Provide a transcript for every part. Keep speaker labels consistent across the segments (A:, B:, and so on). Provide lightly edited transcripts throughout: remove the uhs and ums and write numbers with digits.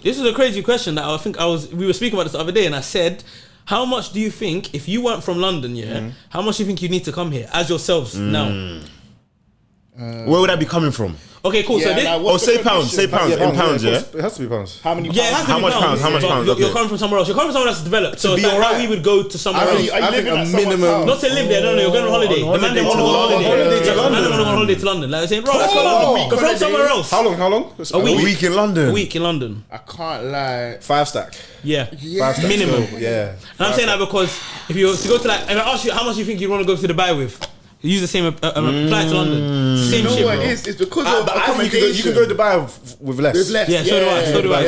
A: This is a crazy question that I think we were speaking about this the other day, and I said, how much do you think, if you weren't from London, how much do you think you need to come here as yourselves now?
B: Where would I be coming from?
A: Okay, cool.
C: Yeah,
A: So
B: say pounds, in pounds, yeah?
D: It has to be pounds.
C: How many?
A: Yeah, it has to
B: How
A: be
B: much pounds? How much pounds?
A: You're coming from somewhere else. You're coming from somewhere that's developed. So it's
D: be
A: like how
D: alright.
A: we would go to somewhere else.
D: I think a minimum.
A: Not to live there. No, you're going on holiday. The man didn't want to go on holiday. The man didn't want to go on holiday to London. Like saying, bro, let's go London. Go from somewhere else.
D: How long?
A: A week.
B: A week in London.
A: A week in London.
C: I can't lie.
D: 5 stack.
A: Yeah.
D: 5 stack.
A: Minimum.
D: Yeah.
A: And I'm saying that because if you were to go to like, if I ask you how much you think you'd want to go to Dubai with, use the same flight to London. Same shit, bro.
C: It's because of
D: But I think
C: accommodation.
D: you can go to Dubai with less.
A: Yeah, so do I.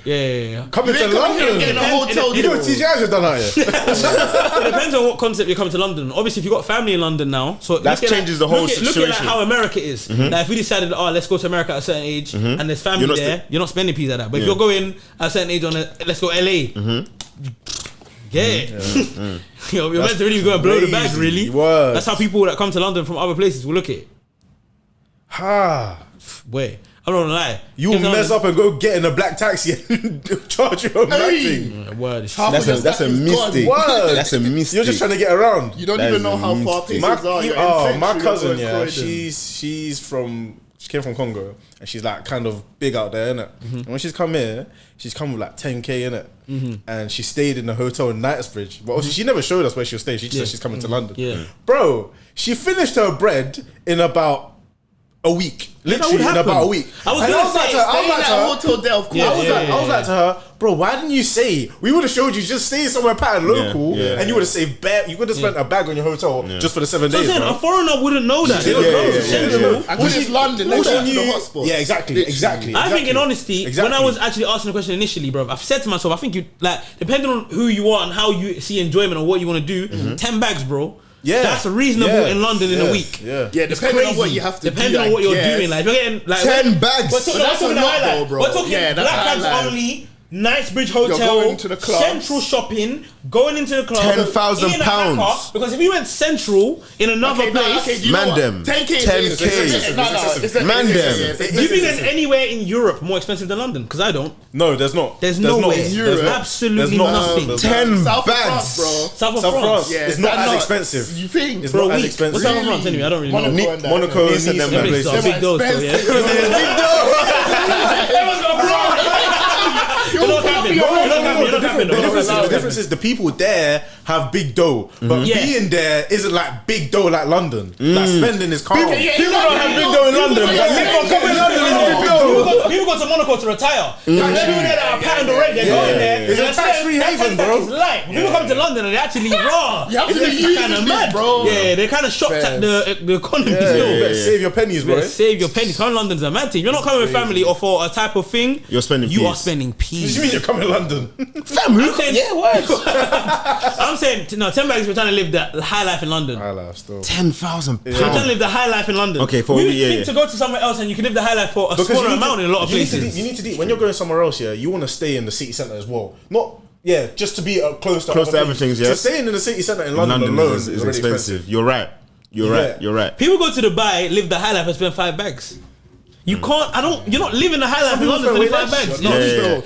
A: Yeah.
D: Coming to
C: Getting
D: London.
C: a hotel.
D: You know what TGI's have done out here?
A: It depends on what concept you're coming to London. Obviously, if you've got family in London now, so
B: That changes the whole
A: Look at like
B: situation.
A: how America is. Like if we decided, let's go to America at a certain age, and there's family there, you're not spending peas like that. But if you're going at a certain age let's go LA. You're meant to really go and blow the bag, really.
D: Word.
A: That's how people that come to London from other places will look at it. Wait, I'm not gonna lie.
D: You will mess up and go get in a black taxi and charge your own thing.
A: Word.
B: That's a mistake.
D: Word.
B: That's a mistake.
D: You're just trying to get around.
C: You don't
B: That
C: even
B: is
C: know
B: a
C: how far
B: mistake.
C: places are.
D: My cousin, she came from Congo and she's like kind of big out there, innit? And when she's come here, she's come with like 10k in it, and she stayed in the hotel in Knightsbridge. But obviously she never showed us where she'll stay. She just said she's coming to London.
A: Yeah.
D: Bro, she finished her bread in about a week. Literally in about a week.
A: I was
D: And
A: gonna
D: like
A: say,
D: to her,
C: Staying at a hotel there, of course.
D: I was like to her, bro, why didn't you say? We would have showed you just stay somewhere pattern local, and you would have saved you could have spent a bag on your hotel just for the 7 days.
A: So
D: bro.
A: a foreigner wouldn't know that. They don't know Central.
C: And because it's London, they go to the hotspots.
D: Yeah, exactly.
A: I think in honesty, when I was actually asking the question initially, bro, I've said to myself, I think you like depending on who you are and how you see enjoyment or what you want to do, 10 bags, bro.
D: Yeah,
A: that's reasonable in London in a week.
D: Yeah,
C: depending on what you have to do.
A: Depending on what you're doing, like if you're getting like
B: 10 bags.
A: We're talking the highlight, bro. We're talking black bags only. Knightsbridge Hotel,
C: going to the club.
A: Central shopping, going into the club,
B: £10,000.
A: Because if you went Central in another place,
B: man them
C: 10K.
B: Man them.
A: do you think there's anywhere in Europe more expensive than London? Because I don't.
D: No, there's not.
A: There's nowhere. There's absolutely nothing.
B: 10
C: South of
B: bags,
C: France, bro.
A: South of
D: South
A: France.
D: France.
C: Yeah,
D: It's not as expensive.
C: You think?
D: It's
A: For a
D: not as
A: week.
D: expensive.
A: What's South of France anyway? I don't really know.
D: Monaco,
B: Nice and them
D: Nice.
A: Them places are big doors, though, yeah.
D: The difference is the people there have big dough, but being there isn't like big dough like London. Like spending is calm.
C: People
D: don't have big dough in London.
A: People go to Monaco to retire. They're over there that are patterned already. They're going there.
D: It's a tax-free haven, bro.
A: It's light. People come to London and they actually raw.
C: It's
A: kind of mad,
C: bro.
A: Yeah, they kind of shocked at the economy still.
D: Better save your pennies, bro.
A: Save your pennies. Come London's a mad thing. You're not coming with family or for a type of thing.
B: You're spending
A: You
B: peas.
A: are spending
D: What do
A: peas.
D: you mean you're coming to London?
B: Family?
A: I'm saying, I'm saying, no, 10 bags, we're trying to live the high life in London.
D: I laugh still.
B: £10,000.
A: We're trying to live the high life in London.
B: Okay, for
A: we
B: yeah,
A: think to go to somewhere else and you can live the high life for a smaller amount in a lot of places.
D: You need to when you're going somewhere else, yeah, you want to stay in the city centre as well. Not just to be close to
B: everything, yes.
D: So staying in the city centre in London alone
B: is
D: already
B: expensive. You're right. You're right.
A: People go to Dubai, live the high life and spend 5 bags. You can't. You're not living the high life in London for 5 bags.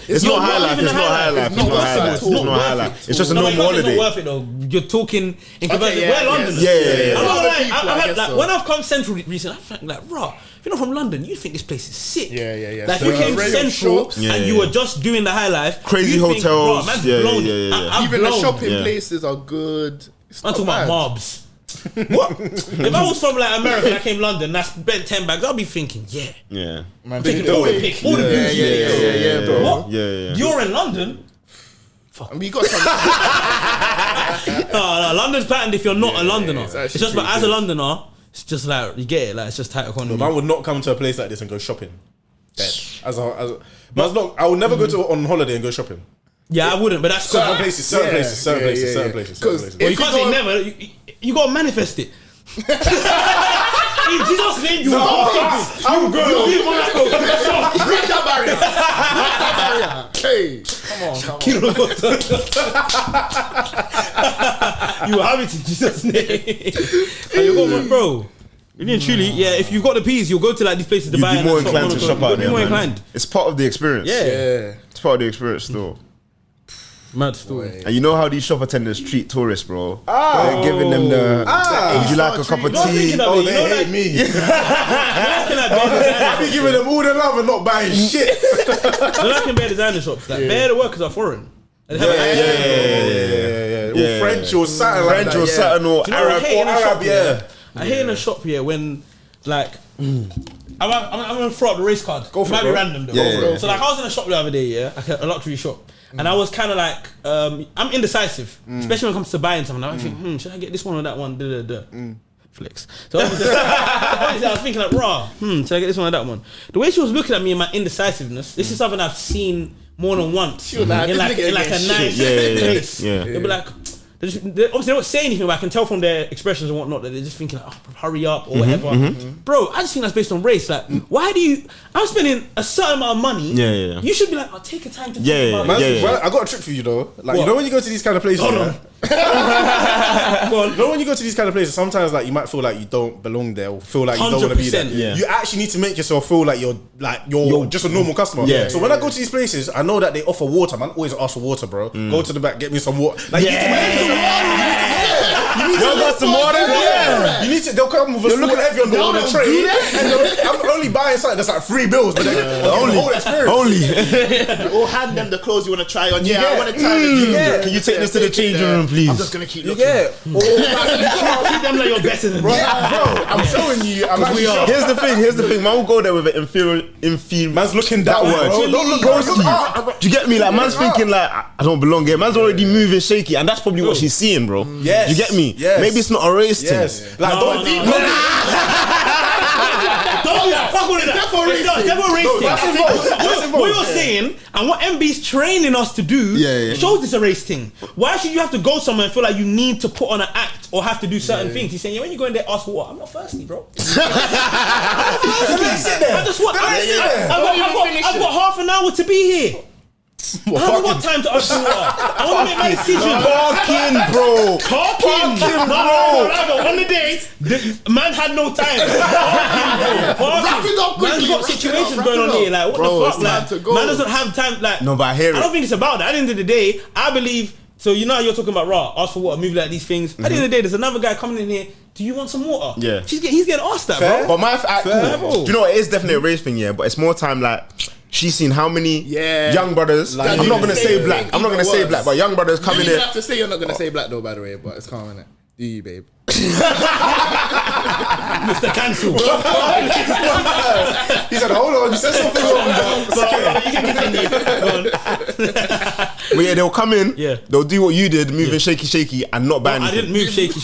B: It's not high life. It's not high life. It's not high life. It's not high life. It's just a normal holiday.
A: It's not worth it though. You're talking in comparison. We're London.
B: Yeah.
A: I'm not gonna lie. When I've come Central recently, I think like, raw. If you're not from London, you think this place is sick.
C: Yeah.
A: Like if you came Central and you were just doing the high life,
B: Crazy hotels.
A: Yeah.
C: Even the shopping places are good.
A: I'm talking about mobs. What? If I was from like America and I came London and I spent 10 bags, I'd be thinking,
B: Yeah.
A: I'm taking all the pick, all the bougie.
C: bro.
A: What?
B: Yeah.
A: You're in London?
C: We got some.
A: No, London's patterned if you're not a Londoner.
C: it's
A: It's
C: actually
A: just, but
C: pretty
A: as a Londoner, it's just like, you get it, like it's just tight economy.
D: Man would not come to a place like this and go shopping. Dead. I would never go to on holiday and go shopping.
A: Yeah, I wouldn't, but that's
D: Certain places.
A: Well, you can't say never. You gotta manifest it. In Jesus' name, you
D: I'm good.
C: Break that barrier. Hey, come on.
A: You have it in Jesus' name. You go, bro. Really and truly, yeah. If you've got the peas, you'll go to like these places to buy.
B: You'd be more inclined to shop out there.
A: More
B: Man.
A: inclined.
B: It's part of the experience.
A: Yeah.
B: It's part of the experience still.
A: Mad story.
B: And you know how these shop attendants treat tourists, bro? They're giving them the. Would you like a cup of tea?
D: Oh, they hate me. I be giving them all the love and not buying shit.
A: They're like in bare designer shops. Like bare the workers are foreign.
D: Yeah. All French or something like that.
B: French or something or Arab.
A: I hate in a shop here when like I'm gonna throw up the race card.
D: Go for
A: Might
D: it,
A: be
D: bro.
A: random though.
B: Yeah.
A: So like I was in a shop the other day, like a luxury shop, and I was kind of like I'm indecisive, especially when it comes to buying something. I think, should I get this one or that one? Flex. So obviously I was thinking like, should I get this one or that one? The way she was looking at me in my indecisiveness, this is something I've seen more than once in like a nice place. They'll be like, obviously they don't say anything, but I can tell from their expressions and whatnot that they're just thinking like, hurry up or whatever. Bro, I just think that's based on race. Like, why do you? I'm spending a certain amount of money. You should be like, I'll take a time to think about it.
D: Well, I got a trick for you though. Like, you know when you go to these kind of places.
A: Hold on.
D: You know when you go to these kind of places, sometimes like you might feel like you don't belong there or feel like you don't want to be there.
A: 100%.
D: You actually need to make yourself feel like you're just a normal customer. So when I go to these places, I know that they offer water. Man, always ask for water, bro. Go to the back, get me some water. Like you need to got some water. You need to. They'll come with a small Evian on the tray, and I'm only buying something that's like $3, but the whole experience.
C: Or hand them the clothes you want to try on. I want to try the
B: Can you take this to the changing room, please?
C: I'm just gonna keep looking.
A: Treat them like you're better than me.
D: Bro, I'm showing you.
B: Here's the thing. Man will go there with an inferior.
D: Man's looking
B: that
D: down,
B: word.
D: bro. Don't look
B: Broski. Do you get me? Like, man's thinking like, I don't belong here. Man's already moving shaky, and that's probably what she's seeing, bro.
D: Yes.
B: Do you get me?
D: Yes.
B: Maybe it's not a race thing.
D: Like, don't deep.
A: Don't do that. Fuck all of that. That's for race thing. What you're saying and what MB's training us to do shows it's a race thing. Why should you have to go somewhere and feel like you need to put on an act or have to do certain things? He's saying, when you go in there, ask for what? I'm not thirsty, bro. I'm not thirsty. I just want. I've got half an hour to be here. I haven't got time to ask for water. I want to make my decision.
B: Parking, bro.
A: Parking, bro. On the day, the man had no time. Parking, bro. Man's got situations going on here. Like, what the fuck? Like, man doesn't have time. Like,
B: No, but I hear
A: I
B: it.
A: don't think it's about that. At the end of the day, I believe. So you know you're talking about ask for water, move like these things. At the end of the day, there's another guy coming in here. Do you want some water?
B: Yeah.
A: He's getting asked that, bro.
B: But my cool. Do you know what? It is definitely a race thing, yeah. But it's more time like she's seen how many young brothers. Like, I'm not gonna say black. I'm not gonna say black, but young brothers coming in.
C: You have to say you're not gonna say black though, by the way. But it's calm, innit? Do you, babe?
A: Mr. Cancel.
D: He said, hold on, you said something wrong, bro.
B: But yeah, they'll come in.
A: Yeah.
B: They'll do what you did, moving shaky, and not buy
A: I
B: anything.
A: didn't move shaky.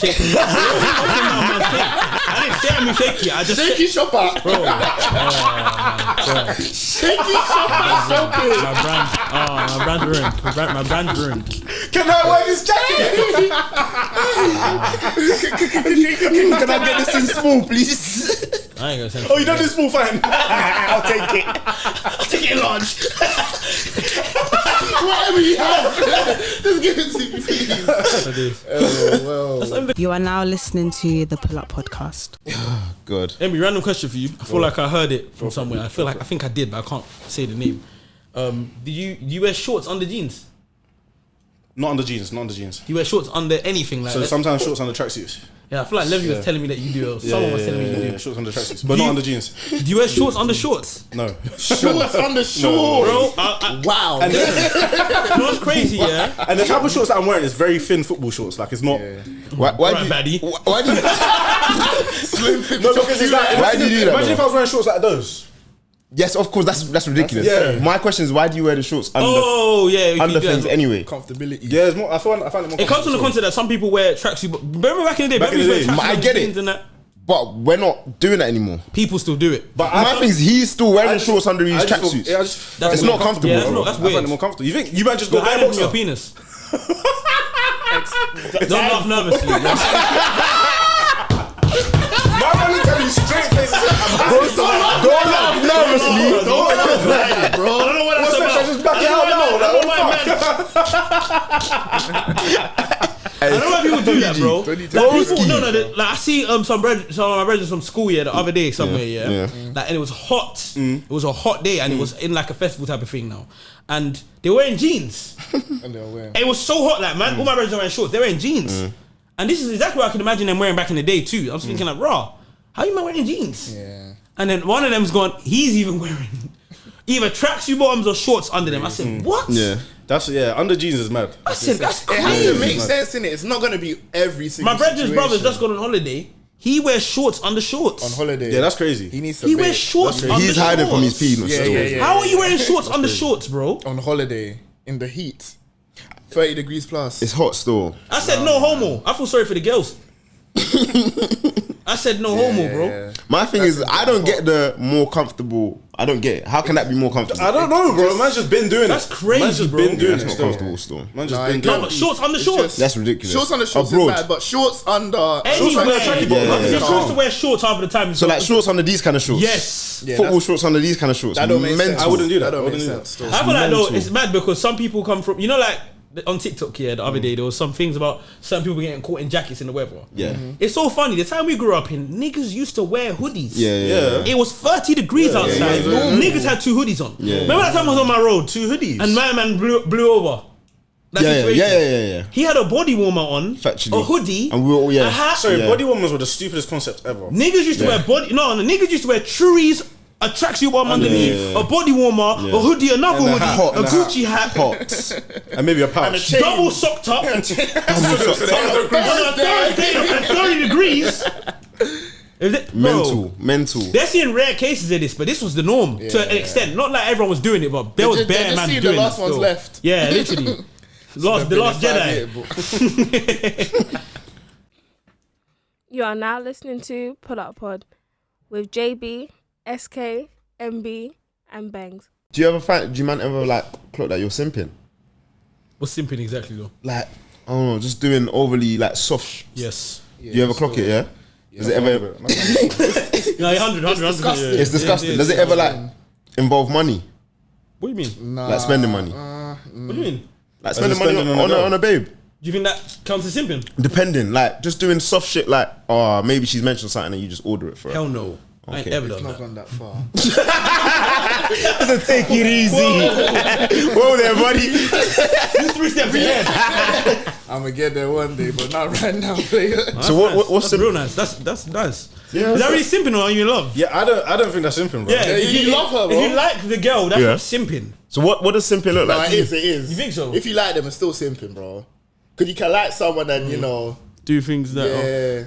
A: I didn't say I moved shaky. I just
C: Shaky shopper,
A: bro.
C: shaky shopper, shopping.
A: My brand's ruined.
D: Can I wear this jacket?
B: Can I get this in small, please?
A: I ain't gonna send.
D: Oh, you done this small, fine.
B: I'll take it.
A: I'll take it large.
C: Whatever you have, just give it to me, please.
E: You are now listening to the PullUP podcast.
B: Good.
A: Amy, random question for you. I feel like I heard it from somewhere. I think I did, but I can't say the name. Do you wear shorts under jeans?
D: Not under jeans. Do
A: You wear shorts under anything like
D: So
A: that?
D: sometimes shorts under tracksuits.
A: Yeah, I feel like Levy was telling me that you do. Or someone was telling me you do.
D: Shorts under tracksuits, but not under jeans.
A: Do you wear shorts under shorts?
D: No.
C: Shorts on the shore.
A: Bro,
C: Wow.
A: you know what's crazy, yeah?
D: And the type of shorts that I'm wearing is very thin football shorts. Like, it's not.
B: Why
A: Right,
B: do you?
A: baddie.
B: Why do you?
D: No, because it's like.
B: Why do you do that,
D: Imagine if
B: though?
D: I was wearing shorts like those.
B: Yes, of course. That's ridiculous.
D: Yeah.
B: My question is, why do you wear the shorts under
A: Oh, yeah. if you
B: under
A: do
B: things
A: that.
B: anyway?
C: Comfortability.
D: Yeah, it's more. I find it more.
A: It comes from the concept that some people wear tracksuit. But remember back in the day?
D: Back in the day.
B: I get it.
A: And that?
B: But we're not doing that anymore.
A: People still do it.
D: But
B: My thing is, he's still wearing shorts under his tracksuits.
D: Yeah,
A: That's
B: It's not comfortable.
A: Yeah, that's
B: bro.
A: that's
D: I find
A: weird.
D: it more comfortable. You think you might just go
A: You're
D: bare
A: hiding from your
D: boxer?
A: penis. Don't laugh nervously.
D: I'm only telling you straight faces.
B: Don't laugh nervously.
C: Don't laugh, bro.
A: I don't know what that's about.
D: Just back it out now. Like, what the fuck?
A: I know why people do that, bro. Like, people, no, like I see some of my brothers from school the other day somewhere, like, and it was hot. It was a hot day, and it was in like a festival type of thing now, and they were wearing jeans. And they were wearing. It was so hot, like man, all my brothers are wearing shorts. They're wearing jeans, and this is exactly what I can imagine them wearing back in the day too. I was thinking like, raw, how you man wearing jeans? Yeah. And then one of them's gone. He's even wearing either tracksuit bottoms or shorts under them. I said, what?
D: Yeah. That's under jeans is mad.
A: I said that's crazy.
C: It has to make sense in it. It's not gonna be every single.
A: My brother's just gone on holiday. He wears shorts under shorts.
C: On holiday.
D: Yeah, that's crazy.
A: He wears shorts under
B: He's hiding from his penis.
A: How are you wearing shorts under shorts, bro?
C: On holiday in the heat, 30 degrees plus.
B: It's hot still.
A: I said no homo. I feel sorry for the girls. I said no homo, bro.
C: Yeah.
B: My thing is, I don't get the more comfortable. I don't get it. How can that be more comfortable?
D: I don't know, bro. Man's just been doing it.
A: That's crazy,
D: Man's just
A: bro.
D: been doing
B: It's
D: it
B: not
D: still.
B: comfortable still.
D: Man just been doing
A: No,
D: it.
A: but shorts under shorts.
B: That's ridiculous.
C: Shorts under shorts
B: Abroad.
C: is bad, but shorts under.
A: Anywhere.
B: Yeah.
A: You're supposed to wear shorts half the time.
B: So like shorts under these kind of shorts.
A: Yes.
C: Yeah,
B: Football shorts under these kind of shorts.
C: That don't make sense.
B: Mental.
D: I wouldn't do that.
C: That don't
D: I
C: make
D: wouldn't do
C: sense.
A: I feel like though
B: mental.
A: it's mad because some people come from, you know, like on TikTok here the other day there was some things about some people getting caught in jackets in the weather.
B: Yeah.
A: It's so funny. The time we grew up in, niggas used to wear hoodies.
B: Yeah.
A: It was 30 degrees outside. Niggas had 2 hoodies on.
B: Yeah.
A: Remember that time I was on my road?
D: 2 hoodies.
A: And my man blew over. That situation.
B: Yeah.
A: He had a body warmer on,
B: Factually.
A: a hoodie,
B: And we all,
A: a hat.
D: Sorry,
B: Yeah.
D: body warmers were the stupidest concept ever.
A: Niggas used to wear niggas used to wear Truries, a tracksuit bottom underneath, a body warmer, a hoodie, another
D: And a
A: hoodie,
D: hat.
A: a Gucci hat,
B: Hot.
D: And maybe a pouch.
A: double socked up, on a Thursday at 30 degrees.
B: Mental.
A: They're seeing rare cases of this, but this was the norm to an extent. Not like everyone was doing it, but there was bare man doing it.
C: The last one's left.
A: Yeah, literally. The last Jedi.
F: You are now listening to PullUP Pod with JB, SK, MB, and Bangs.
B: Do you man ever like clock that you're simping?
A: What's simping exactly though?
B: Like, I don't know, just doing overly like soft.
A: Yes.
B: Do you ever clock it? Yeah. Does it ever?
A: No, 100.
B: It's disgusting. Does it ever like involve money?
A: What do you mean?
B: Like spending money?
A: What do you mean?
B: Like spending money on a babe?
A: Do you think that counts as simping?
B: Depending, like just doing soft shit. Like, oh, maybe she's mentioned something and you just order it for her.
A: Hell no. I ain't
B: Okay.
A: ever
C: It's
A: done
C: not
A: that.
C: gone that far.
B: Take it easy. Whoa there, buddy.
A: You 3 steps ahead.
C: I'm gonna get there one day, but not right now, player.
B: So what's
A: That's
B: the
A: real nice. That's nice.
B: Yeah,
A: Is that really simping or are you in love?
D: Yeah, I don't think that's simping, bro.
A: Yeah, if
C: you love her, bro.
A: If you like the girl, that's
B: Yeah.
A: not simping.
B: So what does simping look
C: No,
B: like?
C: it is.
A: You think so?
C: If you like them, it's still simping, bro. Because you can like someone and, you know,
A: Do things that.
C: yeah.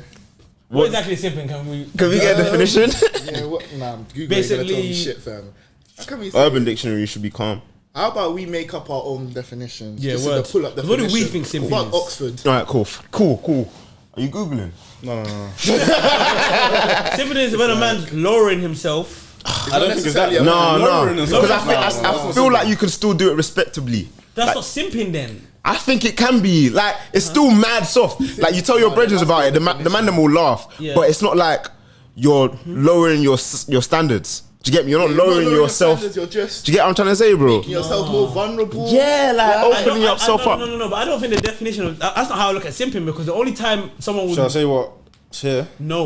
A: What exactly is simping? Can we?
B: Can we get a definition?
C: Yeah, what? Nah, Google
A: Basically-
C: gonna tell me shit, fam. How can we say
B: Urban Dictionary should be calm.
C: How about we make up our own definition?
A: Yeah,
C: This is
A: word.
C: the pull-up
A: What do we
C: definition.
A: think simping
C: Fuck
A: is?
C: Oxford.
B: All right, cool. Are you googling?
D: No.
A: Simping is when a man's lowering himself.
D: I don't think it's that.
B: No,
D: Lowering and stuff.
B: because I feel like you can still do it respectably.
A: That's
B: Like,
A: not simping then.
B: I think it can be like it's still mad soft. Like you tell your brethren about it, the man them will laugh,
A: Yeah.
B: but it's not like you're lowering your standards. Do you get me? You're not lowering yourself.
C: You're just
B: Do you get what I'm trying to say, bro?
C: making yourself more vulnerable.
B: Yeah, like
A: I
B: opening
A: don't-
B: yourself up.
A: No, but I don't think the definition of that's not how I look at simping because the only time someone would
D: Shall I say what? It's here.
A: no.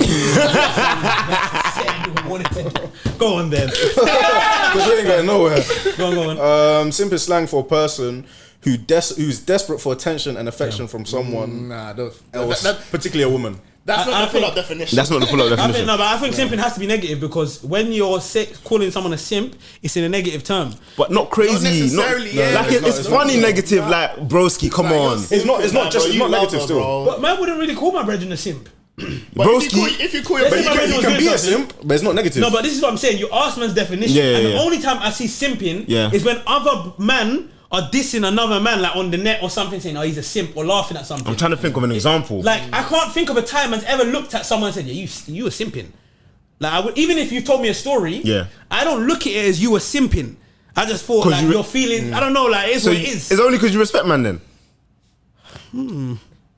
A: Go on then.
D: Because we ain't going nowhere.
A: Go on.
D: Simple slang for a person who's desperate for attention and affection from someone
C: Nah,
D: else, particularly a woman.
C: that's
A: I
C: not the
A: think-
C: pull-up definition.
B: That's not the full
A: I
B: definition.
A: think no, but I think simping has to be negative because when you're calling someone a simp, it's in a negative term.
B: But not crazy.
C: Not necessarily, yeah.
B: Like
C: No,
B: it's funny negative. Like broski, come on,
D: It's not negative still.
A: But man wouldn't really call my brethren a simp.
B: broski.
C: If you call your
A: Let's say my
C: brother,
A: brother
D: You
A: was
D: can
A: doing
D: be a
A: something.
D: simp, but it's not negative.
A: No, but this is what I'm saying. You ask man's definition,
B: Yeah,
A: and the
B: yeah.
A: only time I see simping
B: Yeah.
A: is when other men are dissing another man like on the net or something, saying, "Oh, he's a simp," or laughing at something.
B: I'm trying to think of an example.
A: Like I can't think of a time I've ever looked at someone and said, "Yeah, you a simping." Like I would, even if you told me a story,
B: Yeah.
A: I don't look at it as you were simping. I just thought
B: 'Cause
A: like
B: you-
A: you're feeling. I don't know, like it's
B: So
A: what it is.
B: it's only because you respect man then.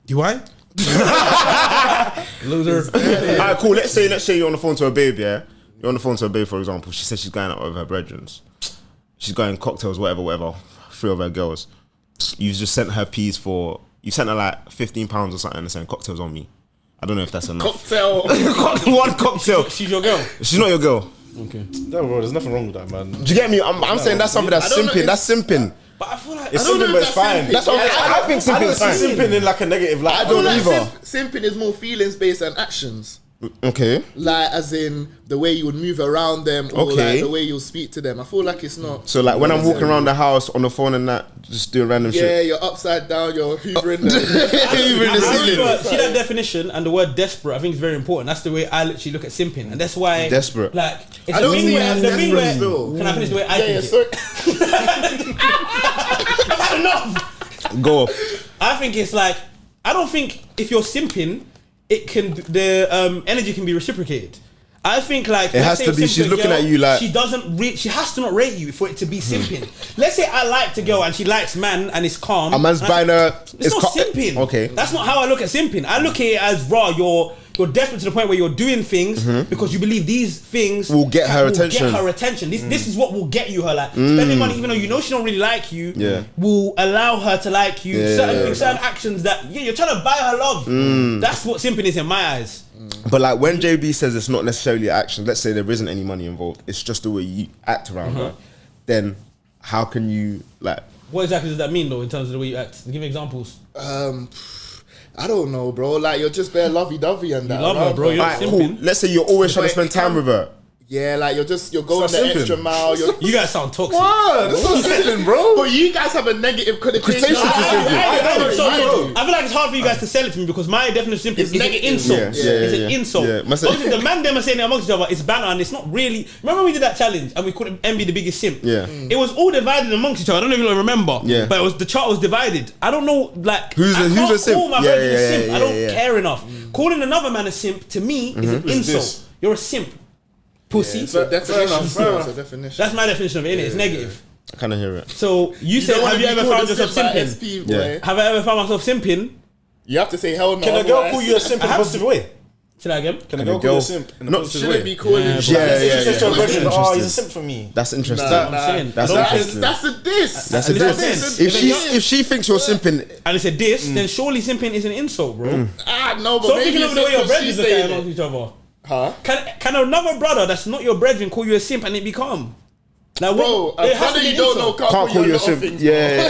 A: Do I? Loser.
B: Alright, cool. Let's say you're on the phone to a babe, yeah? You're on the phone to a babe, for example. She says she's going out with her brethren. She's going cocktails, whatever. 3 of her girls. You've just sent her peas for you sent her like £15 or something and saying cocktails on me. I don't know if that's enough.
C: Cocktail.
B: One cocktail.
A: She's your girl.
B: She's not your girl.
A: Okay.
D: No, bro, there's nothing wrong with that, man.
B: Do you get me? I'm saying that's something that's simping. That's simping.
A: But I feel like
D: It's simping, but it's fine.
B: That's what I think
D: I
B: simping
D: don't
B: is fine.
D: see simping in like a negative light.
C: I don't
B: either.
C: like simping is more feelings based than actions.
B: Okay.
C: Like as in the way you would move around them or
B: Okay.
C: like the way you'll speak to them. I feel like it's not.
B: So like when I'm walking around the house on the phone and that, just doing random
C: Yeah,
B: shit.
C: you're upside down, you're hoovering the
B: Hoovering the ceiling.
A: See that definition and the word desperate. I think is very important. That's the way I literally look at simping, and that's why
B: Desperate.
A: Like it's
C: I
A: the
C: don't
A: thing
C: see it
A: where
C: as
A: the thing
C: desperate
A: where.
C: still.
A: Can I finish the way I
C: yeah,
A: think
C: so
A: I've had enough.
B: Go off.
A: I think it's like I don't think if you're simping, it can the energy can be reciprocated. I think like
B: It
A: let's
B: has
A: say
B: to
A: you're
B: be,
A: simping
B: she's
A: a
B: looking
A: girl,
B: at you like-
A: she doesn't she has to not rate you for it to be simping. Let's say I liked a girl and she likes man and it's calm.
B: A man's
A: and
B: buying her.
A: It's not simping.
B: Okay.
A: That's not how I look at simping. I look at it as raw. You're desperate to the point where you're doing things because you believe these things
B: Will get her attention.
A: Get her attention. This is what will get you her. Like spending money, even though you know she don't really like you, will allow her to like you. Certain things, certain actions that you're trying to buy her love. That's what simping is in my eyes.
B: But like when JB says it's not necessarily action, let's say there isn't any money involved, it's just the way you act around her, then how can you like...
A: What exactly does that mean though in terms of the way you act? Give me examples.
C: I don't know, bro. Like you're just bare lovey-dovey and that.
A: love her, bro. You're
B: Alright,
A: simping.
B: cool. Let's say you're always trying to spend time with her.
C: Yeah, like you're going
D: Stop
C: the
D: simping.
C: extra mile. You're,
A: You guys sound toxic.
D: What? That's not simping, bro.
C: but you guys have a negative connotation.
B: Connotation to simping.
A: I feel like it's hard for you guys to sell it to me because my definition of simping is an
C: negative.
A: insult.
B: Yeah,
A: It's an
B: yeah.
A: insult.
B: Yeah, must say-
A: Obviously, the man them are saying it amongst each other. It's banter and it's not really. Remember when we did that challenge and we called Envy the biggest simp?
B: Yeah.
A: It was all divided amongst each other. I don't know if you remember.
B: Yeah.
A: But it was the chart was divided. I don't know like
B: Who's
A: I
B: a
A: can't
B: simp?
A: call my
B: Yeah,
A: brother a
B: yeah,
A: simp.
B: yeah,
A: I don't
B: yeah.
A: care enough. Calling another man a simp to me is an insult.
D: this?
A: You're a simp. Pussy.
C: It's a definition.
D: fair enough.
C: It's a definition.
A: That's my definition of it, innit? It's negative.
B: I kind of hear it.
A: So you said,
C: don't
A: have
C: wanna
A: you
C: be
A: ever
C: called
A: found
C: a
A: yourself
C: simp by
A: simping?
C: SP,
B: Yeah.
C: boy.
A: Have I ever found myself simping?
C: You have to say hell no.
D: Can a girl
C: otherwise-
D: call you a simp in a positive way?
A: Say that again.
D: Can a girl call you a simp in a
B: Not-
D: positive
C: Shouldn't
D: way?
C: be calling.
B: Yeah,
D: She says to her brethren,
B: That's
D: oh, he's a
B: interesting.
D: simp for me.
B: That's interesting.
A: I'm saying.
B: That's
A: I don't
B: interesting.
C: That's a diss.
B: That's a
A: That's
B: diss.
A: it.
B: If she thinks you're simping,
A: and it's a diss, then surely simping is an insult, bro.
C: Ah, no, but
A: Stop
C: maybe
A: thinking
C: it's
A: of the way
C: just
A: your
C: 'cause
A: brethren
C: she's
A: look at
C: saying
A: amongst
C: it.
A: each other.
C: Huh?
A: Can another brother that's not your brethren call you a simp and it be calm? Like,
C: Bro,
A: it
C: a
A: has
C: brother
A: to be
C: you don't know
A: insult.
C: can't call you a simp.
B: simp. Yeah.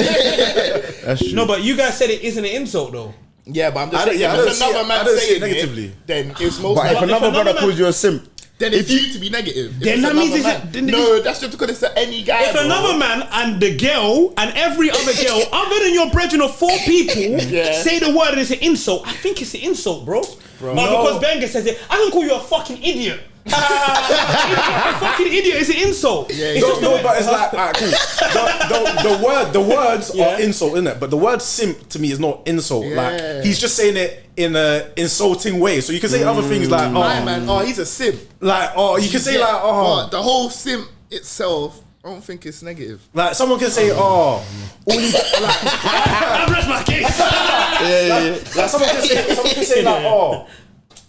B: That's true.
A: No, but you guys said it isn't an insult though.
C: Yeah, but I'm just
D: I don't-
C: saying,
D: yeah, I
C: if
D: don't
C: it's
D: see it-
C: another
D: I
C: man
D: don't see it
C: saying
D: negatively.
C: it, then it's most
B: But if
C: likely.
B: another
A: another
B: brother
A: man-
B: calls you a simp,
C: Then it's you to be negative. If
A: Then
C: it's
A: that means
C: another
A: it's a-
C: man.
A: then
C: No, that's just because it's any guy.
A: If
C: bro.
A: another man and the girl and every other girl other than your brethren of 4 people say the word and it's an insult, I think it's an insult, bro. But because Gbenga says it, I can call you a fucking idiot. A fucking idiot is an insult. It's just the way-
D: But it's like, alright, cool. The words are insult, innit? But the word simp to me is not insult. Like he's just saying it in a insulting way. So you can say other things like,
C: My
D: oh,
C: man, he's a simp.
D: like, oh, you can say like, oh,
C: But the whole simp itself, I don't think it's negative.
D: like someone can say, oh, all you like,
A: I've rest my case.
D: like someone can say like, oh,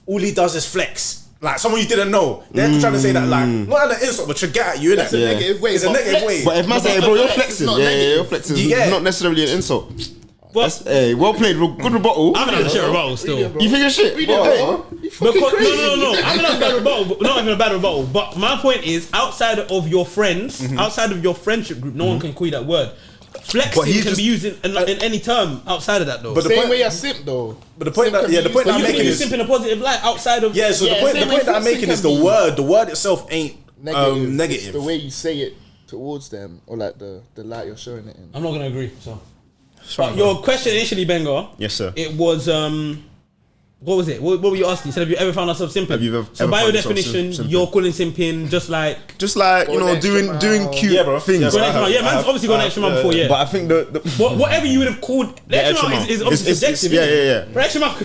D: all he does is flex. Like someone you didn't know, they're trying to say that like not an insult, but to get at you. Innit?
C: That's a negative way.
D: It's a
C: but
D: negative
C: flex-
D: way.
B: but if man say, bro, you're flexing.
C: not
B: Yeah,
C: negative.
B: you're flexing.
D: Yeah.
B: It's not necessarily an insult.
A: But
B: Hey, well played. Good rebuttal.
A: I haven't had a shit rebuttal still.
B: You think you're shit?
C: Read it,
B: Bro,
C: bro. You fucking
A: Because,
C: crazy.
A: no. I haven't had a bad rebuttal, but not even a bad rebuttal. But my point is, outside of your friends, outside of your friendship group, no one can call you that word. Flexing
B: But he
A: can
B: just-
A: be used in any term outside of that, though.
D: But the
C: Same
D: point-
C: way as simp though.
D: But the point
C: Simp
D: that
C: can be
D: the point
C: used-
D: that I'm
A: you can
D: making
A: use
D: is
A: simp in a positive light outside of.
D: yeah. So
C: Yeah,
D: the point
C: same way
D: that I'm
C: flexing
D: making is
C: can
D: the
C: be
D: word. The word itself ain't
C: Negative.
D: negative.
C: It's the way you say it towards them, or like the light you're showing it in.
A: I'm not gonna agree. So, but your question initially, Gbenga.
B: Yes, sir.
A: It was what was it? What were you asking? You said, have you ever found yourself simping?
B: Have you ever-
A: so
B: ever
A: by your
B: found yourself
A: definition,
B: simping?
A: you're calling simping just like.
B: Just like, you
C: Go
B: know,
C: the extra
B: doing
C: mile.
B: cute
D: Yeah, bro.
B: things.
D: Yeah,
A: Go
D: bro.
A: an extra mile. Yeah, man's obviously gone an extra mile before. Yeah.
B: But I think the
A: Whatever you would have called the extra mile is obviously
B: It's- it's-
A: subjective.
B: yeah,
A: isn't it?
B: yeah, yeah.
A: But extra mile.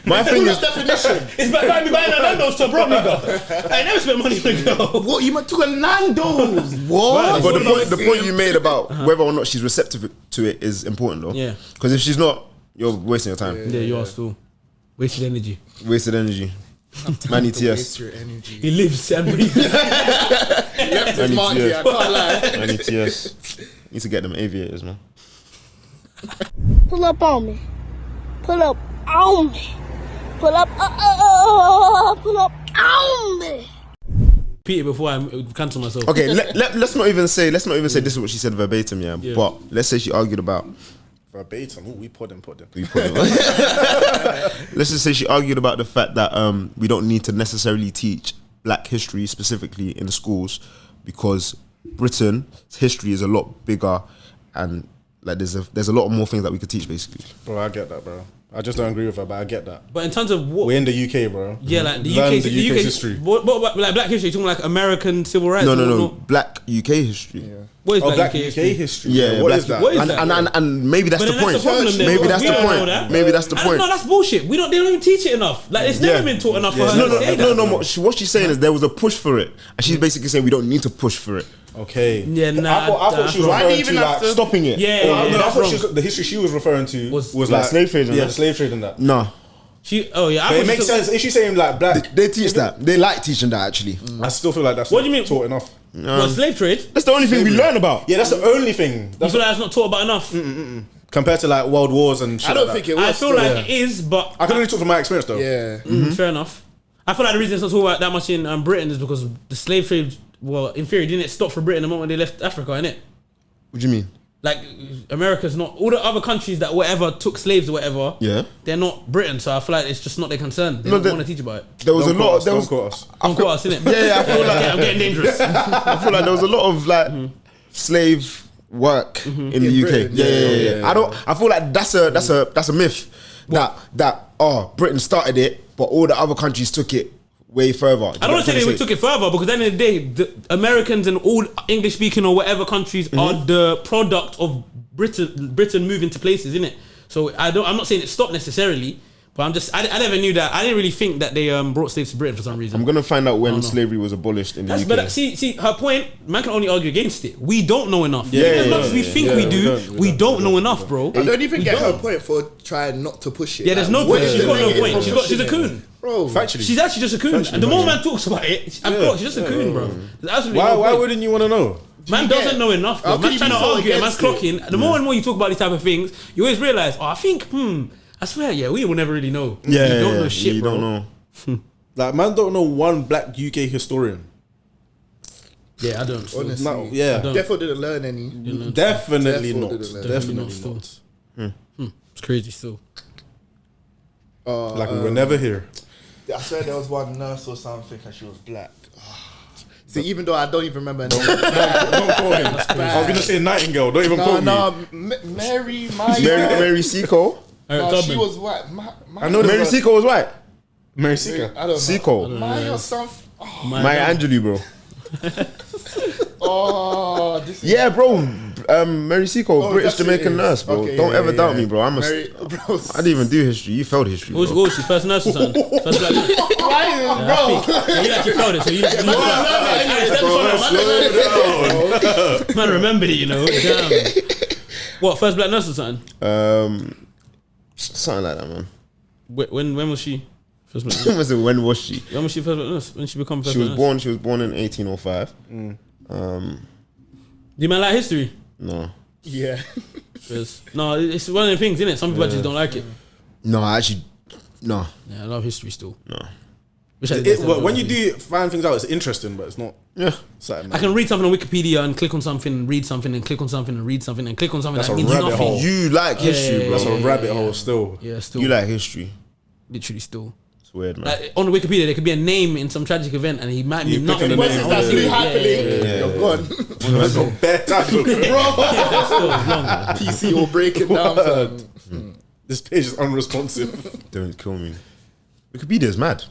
B: My thing is,
C: Definition.
A: It's like me buying a Nando's to a broke nigga. I never spent money on a girl.
C: What you took a Nando's? What?
B: but the point you made about whether or not she's receptive to it is important though.
A: Yeah.
B: Because if she's not, you're wasting your time.
A: Yeah, you are still wasted energy.
B: Wasted energy. Man, ETS.
C: Waste your energy.
A: He lives and breathes.
C: Left his mark here. I can't lie.
B: Man, ETS. Need to get them aviators, man.
G: Pull up on me. pull up on me. Pull up on me.
A: Repeat it before I cancel myself.
B: Okay, let's not even say this is what she said verbatim, yeah. But let's say she argued about
D: verbatim. Ooh, we put them.
B: Let's just say she argued about the fact that we don't need to necessarily teach Black history specifically in the schools because Britain's history is a lot bigger and like there's a lot more things that we could teach basically.
D: Bro, I get that, bro. I just don't agree with her, but I get that.
A: But in terms of what
D: we're in the UK, bro.
A: Yeah, like the
D: Learn
A: UK
D: history.
A: What about like Black history? You're talking like American civil rights?
B: No. Black UK history.
D: Yeah.
A: What is
D: Black UK history?
B: Yeah,
D: what is that?
A: What is that?
B: And maybe that's the point. Maybe that's the point. Maybe that's the point.
A: No, that's bullshit. They don't even teach it enough. Like it's never been taught enough for her to say that.
B: No. What she's saying is there was a push for it, and she's basically saying we don't need to push for it.
D: Okay.
A: Yeah, nah.
D: I thought she was referring to like
B: stopping it.
D: I thought the history she was referring to was like
B: slave trade.
D: Yeah, the slave trade and that.
B: No.
D: But it makes sense. Is she saying like Black?
B: They teach that. They like teaching that actually.
D: I still feel like that's
A: what do you mean
D: taught enough.
A: What, slave trade?
B: That's the only thing we learn about.
D: Yeah, that's the only thing.
A: You feel like that's not taught about enough?
D: Compared to like world wars and shit.
C: I don't think it was.
A: I feel like it is, but
D: I can only talk from my experience though.
C: Yeah.
A: Fair enough. I feel like the reason it's not talked about that much in Britain is because the slave trade, well, in theory, didn't it stop for Britain the moment they left Africa, innit?
B: What do you mean?
A: Like, America's not, all the other countries that whatever took slaves or whatever, they're not Britain, so I feel like it's just not their concern. They don't want to teach about it.
B: There was a lot of,
D: don't quote us.
A: Don't quote us, innit?
B: Yeah, I feel like
A: I'm getting dangerous.
B: I feel like there was a lot of like slave work in the UK.
C: Britain,
B: Yeah. I feel like that's a myth that Britain started it, but all the other countries took it way further.
A: I don't want to say they took it further because at the end of the day, the Americans and all English speaking or whatever countries are the product of Britain moving to places, innit? So I'm not saying it stopped necessarily, but I never knew that. I didn't really think that they brought slaves to Britain for some reason.
B: I'm gonna find out when slavery was abolished in the UK.
A: But see, her point, man can only argue against it. We don't know enough.
B: Yeah,
A: as much as we think we do, we don't know enough, bro.
C: I don't even get her point for trying not to push it.
A: Yeah, there's no point. She's got no point. She's a coon.
C: Bro,
D: factually,
A: she's actually just a coon. And the more man talks about it, I thought she's just a coon, bro.
D: Why wouldn't you want to know?
A: Man doesn't know enough, bro. Man's trying to argue and man's clocking. The more and more you talk about these type of things, you always realise, I think, I swear, we will never really know.
B: Yeah,
A: you don't know shit,
B: you
A: bro.
B: don't know.
D: Like, man don't know one Black UK historian.
A: Yeah, I don't.
C: Honestly,
D: Defo
C: didn't learn any.
D: Definitely not.
A: Definitely not. It's crazy still.
D: Like we were never here.
C: I swear there was one nurse or something and she was Black. See, even though I don't even remember her name.
D: Don't call him. I was gonna say Nightingale. Don't even call me.
B: Mary Seacole.
C: She was white.
D: I know
B: Mary Seacole was white.
D: Mary Seacole.
C: I don't know.
B: Seacole.
C: Maya or something.
B: Maya Angelou, bro.
C: This is
B: Yeah, bro. Mary Seacole, British Jamaican nurse, bro.
C: Okay,
B: don't ever doubt me, bro. I didn't even do history. You failed history.
A: What was she? First nurse or something? First black nurse?
C: bro.
A: You actually failed it, so you man remembered it, you know. Damn. What, first black nurse or something?
B: Something like that, man.
A: When was she? First black nurse?
B: When was she?
A: When was she first black nurse? When she become first
B: She was
A: black
B: born. She was born in 1805.
A: Do you man like history?
B: No.
C: Yeah.
A: No, it's one of the things, isn't it? Some people just don't like it.
B: No, actually, no.
A: Yeah, I love history still.
B: No.
D: When you do find things out, it's interesting, but it's not.
B: Yeah.
A: I can read something on Wikipedia and click on something and read something and click on something and read something and click on something.
D: That's
A: that
D: a
A: means
D: rabbit
A: nothing.
D: hole.
B: You like history, bro.
D: That's a rabbit hole still.
A: Yeah, still.
B: You like history.
A: Literally still.
B: It's weird, man.
A: Like, on Wikipedia, there could be a name in some tragic event and he might mean nothing.
D: picking the name.
C: That's really happening.
B: You're
C: gone.
D: That's a bad title.
A: That's still long.
C: PC will break it down. Fam.
D: This page is unresponsive.
B: Don't kill me. Wikipedia is mad.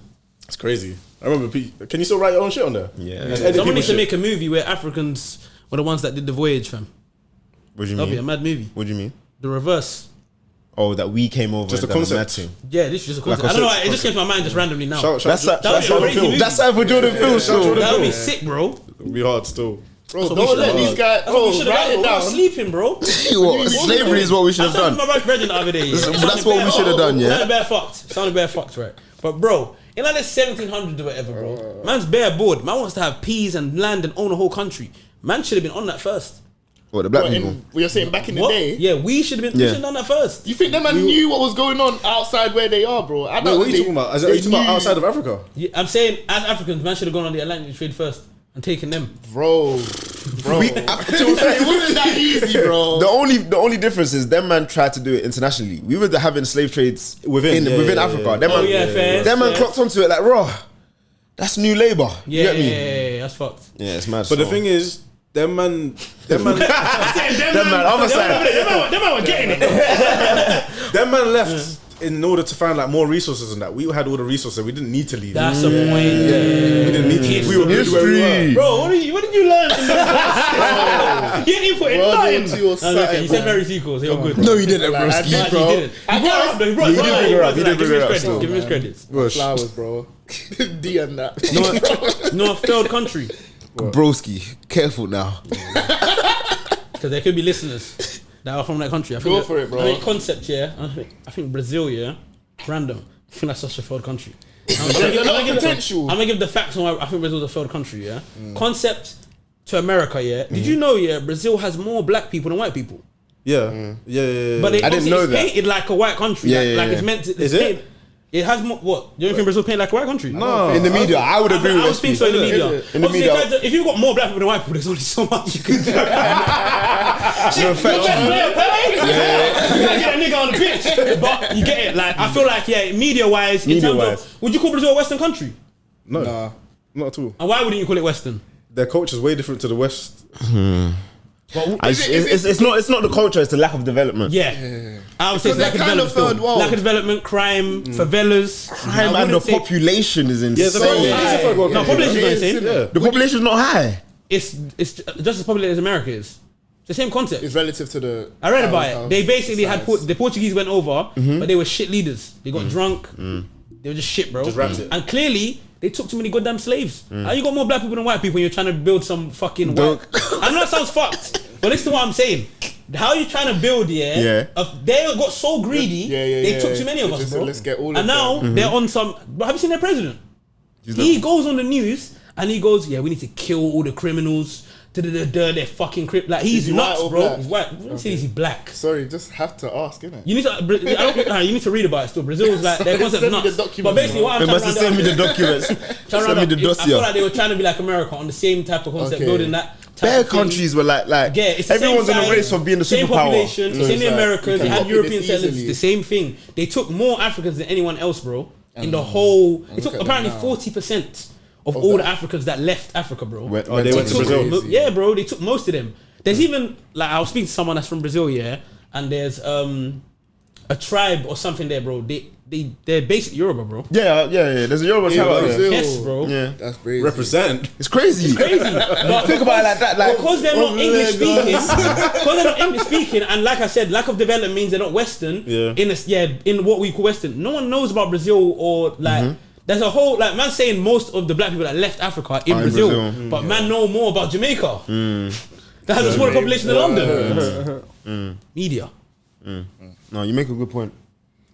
D: It's crazy. I remember. Can you still write your own shit on there?
B: Yeah.
A: Someone needs to make a movie where Africans were the ones that did the voyage, fam.
B: What do you
A: That'll be a
B: mean?
A: mad movie.
B: What do you mean?
A: The reverse.
B: Oh, that we came over.
D: Just
B: and
D: a
B: done
D: concept.
B: matching.
A: Yeah, this is just a concept. I don't know. It just came to my mind just randomly now.
B: That's
A: That would be a crazy movie.
B: That's how for Jordan Phil show.
A: That would be sick, bro.
D: It'll be hard still.
C: Bro, don't let these guys. Bro, write it down.
A: Sleeping, bro.
B: What? Slavery is what we should have done.
A: My brethren the other day.
B: That's what we should have done, yeah.
A: Sounded bare fucked, right? But bro, in like the 1700s or whatever, bro, man's bare bored. Man wants to have peas and land and own a whole country. Man should have been on that first.
B: What, the black people?
C: You're saying back in the
A: What?
C: day?
A: Yeah, we should have done that first.
C: You think them man knew what was going on outside where they are, bro?
D: Wait, what are you talking about? Are you talking about outside of Africa?
A: Yeah, I'm saying, as Africans, man should have gone on the Atlantic trade first and taken them.
C: Bro. It wasn't that easy, bro.
B: The only difference is them man tried to do it internationally. We were having slave trades within Africa. Them man clocked onto it like, raw. That's new labour.
A: Yeah,
B: you get me?
A: yeah, that's fucked.
B: Yeah, it's mad.
D: But the thing is, them man,
A: Them man were getting it.
D: them man left in order to find like more resources and that. We had all the resources. We didn't need to leave.
A: That's the point.
D: We didn't need to leave. We were good where we were.
A: Bro, what did you learn from this? You didn't put in nothing.
C: You
A: said very sequels. You're good.
B: No, you didn't, bro.
A: He didn't. He brought
B: He did bring it up.
A: Give him his credits.
C: Flowers, bro. D and that.
A: No, a failed country.
B: Broski, careful now.
A: Because there could be listeners that are from that country. I think
C: Go for it, bro.
A: I mean, concept, yeah. I think Brazil, yeah. Random. I think that's such a failed country. I'm gonna give the facts on why I think Brazil's a failed country, yeah. Concept to America, yeah. Did you know, yeah, Brazil has more black people than white people?
D: Yeah.
A: But
B: I didn't know
A: it's
B: that.
A: painted like a white country. Like it's meant to.
D: Is it?
A: It has more. What? You don't think Brazil painted like a white country?
D: No.
B: In the media, I would agree with
A: I would think so in the media.
B: In the
A: Obviously,
B: media,
A: if you've got more black people than white people, there's only so much you can do. You can't get a nigga on the pitch, but you get it. Like I feel like media-wise, in terms of, would you call Brazil a Western country?
D: No, not at all.
A: And why wouldn't you call it Western?
D: Their culture is way different to the West.
B: it's not the culture; it's the lack of development.
A: Yeah. I would say it's lack of
C: kind of
A: development.
C: third world.
A: Lack of development, crime, favelas,
B: Crime and the population is insane.
D: Yeah, it's a third world
A: No,
D: country.
A: population is insane.
D: Yeah.
B: The population is not high.
A: It's just as populated as America is. It's the same concept.
C: It's relative to the.
A: I read about it. They basically had the Portuguese went over, but they were shit leaders. They got drunk. They were just shit, bro.
D: Just wrapped it.
A: And clearly, they took too many goddamn slaves. How you got more black people than white people when you're trying to build some fucking white? I know that sounds fucked, but listen to what I'm saying. How you trying to build, they got so greedy, they took too many of us, bro.
C: Let's get all of
A: and now they're on some. But have you seen their president? He goes on the news and he goes, we need to kill all the criminals. They're fucking like he's nuts, bro.
C: Black?
A: He's white. He's black.
C: Sorry, just have to ask, innit?
A: You need to. You need to read about it still. Brazil's like their concept nuts. But basically, what I'm
B: They
A: trying
B: must
A: to
B: send me the documents. Send me the
A: I
B: dossier.
A: feel like they were trying to be like America on the same type of concept, building that.
B: Their countries were like
A: it's the
B: everyone's
A: same
B: in a
A: size,
B: race of being the
A: same
B: superpower.
A: population,
C: So
A: it's in
C: it's
A: the
C: like,
A: Americas.
C: you
A: They
C: can
A: had
C: copy
A: European
C: this
A: settlers.
C: easily.
A: The same thing. They took more Africans than anyone else, bro. In the whole, it took apparently 40% of all the Africans that left Africa, bro.
D: They went to Brazil.
A: Yeah, bro. They took most of them. There's even like I was speaking to someone that's from Brazil, and there's a tribe or something there, bro. They're basically Yoruba, bro.
B: Yeah. There's a Yoruba tribe out there.
A: Yes, bro.
B: Yeah,
C: That's crazy.
D: Represent.
B: It's crazy.
A: But
B: Think about it like that. Like
A: because they're not English speaking, and like I said, lack of development means they're not Western.
D: Yeah.
A: In what we call Western. No one knows about Brazil or like. There's a whole like man saying most of the black people that left Africa are in Brazil, but man know more about Jamaica. That has a smaller population than London. Media.
B: No, you make a good point.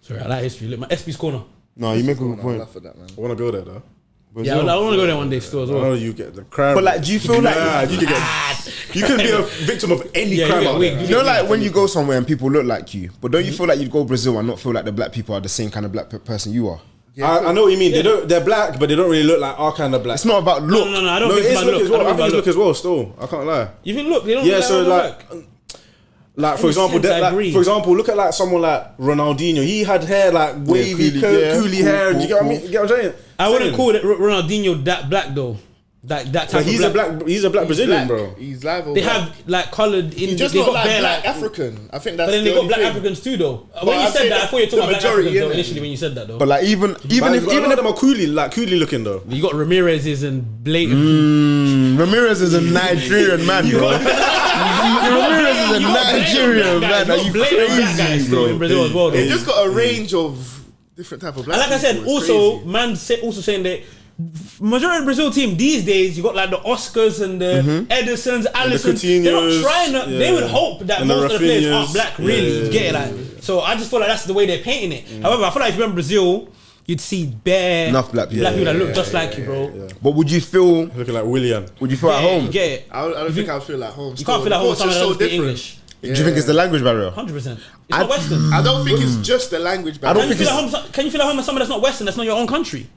A: Sorry, I like history. Look, my SP's corner.
B: No, you make a good
C: I
B: point.
C: laugh at that, man.
D: I want to go there though.
A: Yeah, I want to go there one day still as
D: I
A: well.
D: know you get the crime.
B: But like, do you feel like
D: you can get? You can be a victim of any
A: Yeah,
D: crime
A: you
D: out
A: get
D: there.
B: you know, like when you go somewhere and people look like you, but don't you feel like you'd go Brazil and not feel like the black people are the same kind of black person you are?
D: I know what you mean. They're black, but they don't really look like our kind of black.
B: It's not about look.
A: No, I don't
D: No,
A: think
D: it
A: it's
D: is
A: about
D: look as
A: look.
D: well. I think it's look as well. Still, I can't lie.
A: You think look? They don't.
D: Yeah,
A: look
D: so
A: like
D: like for
A: In a
D: example,
A: sense, I agree.
D: for example, look at like someone like Ronaldinho. He had hair like wavy, curly hair.
B: cool,
D: You get what I mean? You get what I'm saying?
A: I wouldn't call it Ronaldinho that black though. That type
D: But
A: of
D: he's
A: black.
D: He's a black Brazilian,
C: Black.
D: bro.
C: He's live.
A: They have like coloured in.
C: He's just
A: they
C: not
A: got
C: like
A: bare
C: black
A: like.
C: African. I think that's
A: But then
C: the
A: they got
C: only
A: black
C: thing.
A: Africans too though. When you
C: I'd
A: said
C: say
A: that, I thought you were talking
C: the
A: about black
C: majority,
A: Africans though,
C: innit?
A: initially when you said that though.
B: But like even
D: But even
B: if
D: them are coolie looking though.
A: You got Ramirez's and blatant.
B: Ramirez is a Nigerian man, bro. Ramirez is a Nigerian man. Are you crazy,
A: bro? In Brazil as well.
C: They've
A: Though.
C: just got a range of different type of black.
A: And like I said,
C: people. It's
A: also
C: crazy.
A: man also saying that majority of the Brazil team these days, you got like the Oscars and the Edisons, Alisson. They're not
D: Coutinhos,
A: trying to. They would hope that
D: And the
A: most of the players aren't
D: Rafinhas.
A: black. Really,
D: Yeah,
A: you get it? Like, so I just feel like that's the way they're painting it. However, I feel like if you're in Brazil, you'd see bare
B: Enough black people.
A: that look just like you, bro.
B: But would you feel
D: Looking like William.
B: at home?
A: You get it.
C: I don't think I'd feel at home.
A: You can't feel at home with someone that doesn't speak English.
B: Do you think it's the language barrier?
A: 100%. It's not Western.
C: I don't think it's just the language barrier.
A: Can you feel at home with someone that's not Western, that's not your own country?